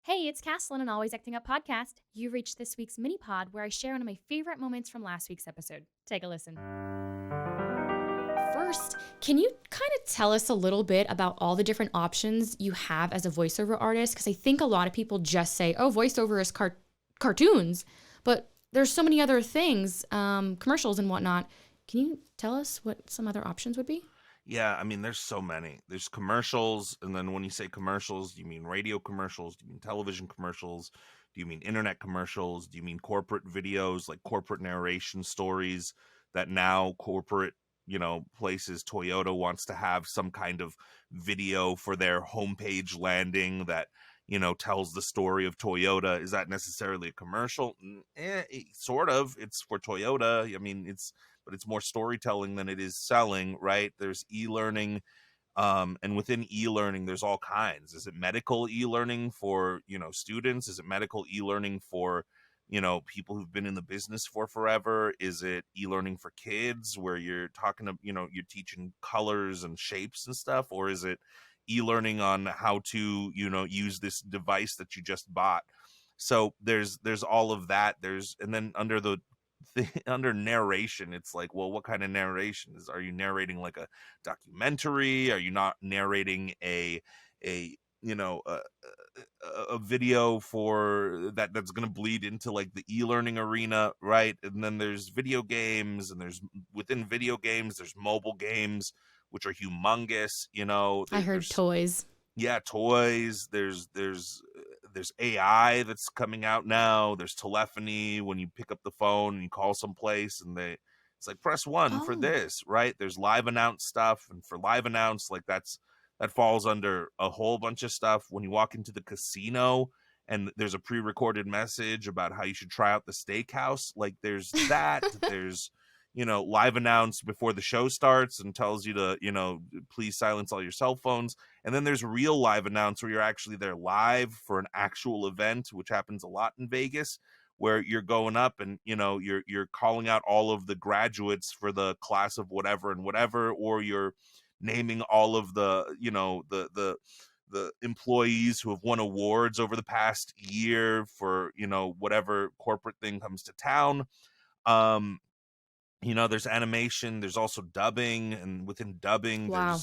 Hey, it's Caslin and Always Acting Up podcast. You've reached this week's mini pod where I share one of my favorite moments from last week's episode. Take a listen. First, can you kind of tell us a little bit about all the different options you have as a voiceover artist? Because I think a lot of people just say, oh, voiceover is cartoons, but there's so many other things, commercials and whatnot. Can you tell us what some other options would be? Yeah, I mean, there's so many. There's commercials, and then when you say commercials, do you mean radio commercials? Do you mean television commercials? Do you mean internet commercials? Do you mean corporate videos, like corporate narration stories that now corporate, places, Toyota wants to have some kind of video for their homepage landing that, tells the story of Toyota. Is that necessarily a commercial? Sort of. It's for Toyota. I mean, but it's more storytelling than it is selling, right? There's e-learning, and within e-learning, there's all kinds. Is it medical e-learning for, students? Is it medical e-learning for, people who've been in the business for forever? Is it e-learning for kids where you're talking to, you're teaching colors and shapes and stuff? Or is it e-learning on how to, use this device that you just bought? So there's all of that. And then under narration, it's like, well, what kind of narration are you narrating? Like a documentary? Are you not narrating a you know a, a video for that's going to bleed into like the e-learning arena, right? And then there's video games, and within video games there's mobile games, which are humongous. I heard There's toys. yeah, toys. There's AI that's coming out now. There's telephony when you pick up the phone and you call someplace, and it's like press 1 for Oh, this, right? There's live announce stuff, and for live announce, like that falls under a whole bunch of stuff. When you walk into the casino and there's a pre-recorded message about how you should try out the steakhouse, like there's that. There's live announce before the show starts and tells you to, please silence all your cell phones. And then there's real live announce where you're actually there live for an actual event, which happens a lot in Vegas, where you're going up and, you're calling out all of the graduates for the class of whatever and whatever, or you're naming all of the, the employees who have won awards over the past year for, whatever corporate thing comes to town. There's animation, there's also dubbing, and within dubbing wow.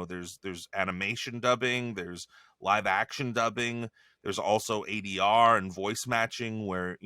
there's animation dubbing, there's live action dubbing, there's also ADR and voice matching, where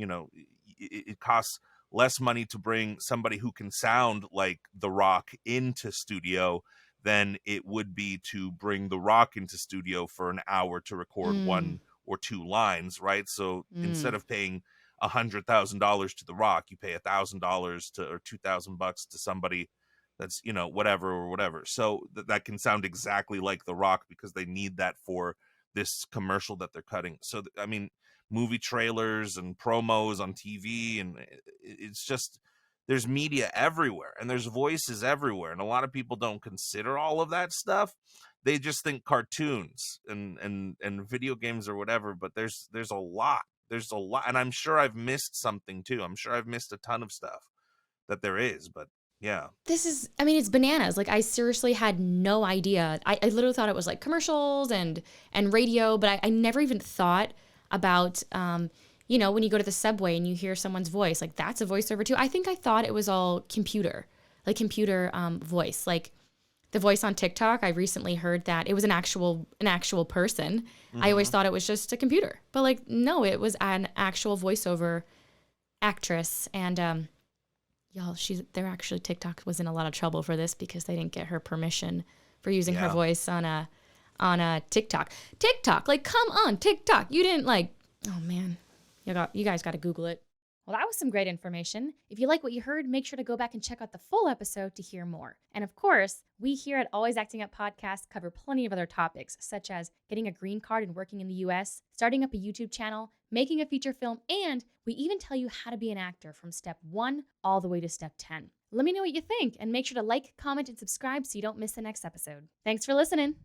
it costs less money to bring somebody who can sound like The Rock into studio than it would be to bring The Rock into studio for an hour to record Mm, one or two lines, right? So instead mm. of paying $100,000 to The Rock, you pay $1,000 to, or $2,000 to somebody that's whatever or whatever. So that can sound exactly like The Rock because they need that for this commercial that they're cutting. So I mean, movie trailers and promos on TV, and it's just, there's media everywhere and there's voices everywhere, and a lot of people don't consider all of that stuff. They just think cartoons and video games or whatever, but there's a lot. There's a lot, and I'm sure I've missed something too. I'm sure I've missed a ton of stuff that there is, but yeah. It's bananas. Like, I seriously had no idea. I literally thought it was like commercials and radio, but I never even thought about, when you go to the subway and you hear someone's voice, like that's a voiceover too. I think I thought it was all computer voice. Like the voice on TikTok, I recently heard that it was an actual person. I always Hmm. thought it was just a computer, but like, no, it was an actual voiceover actress. And, y'all, TikTok was in a lot of trouble for this because they didn't get her permission for using her Yeah. voice on a TikTok. TikTok, like, come on, TikTok. You didn't like, oh man. You guys got to Google it. Well, that was some great information. If you like what you heard, make sure to go back and check out the full episode to hear more. And of course, we here at Always Acting Up Podcast cover plenty of other topics, such as getting a green card and working in the US, starting up a YouTube channel, making a feature film, and we even tell you how to be an actor from step 1 all the way to step 10. Let me know what you think, and make sure to like, comment, and subscribe so you don't miss the next episode. Thanks for listening.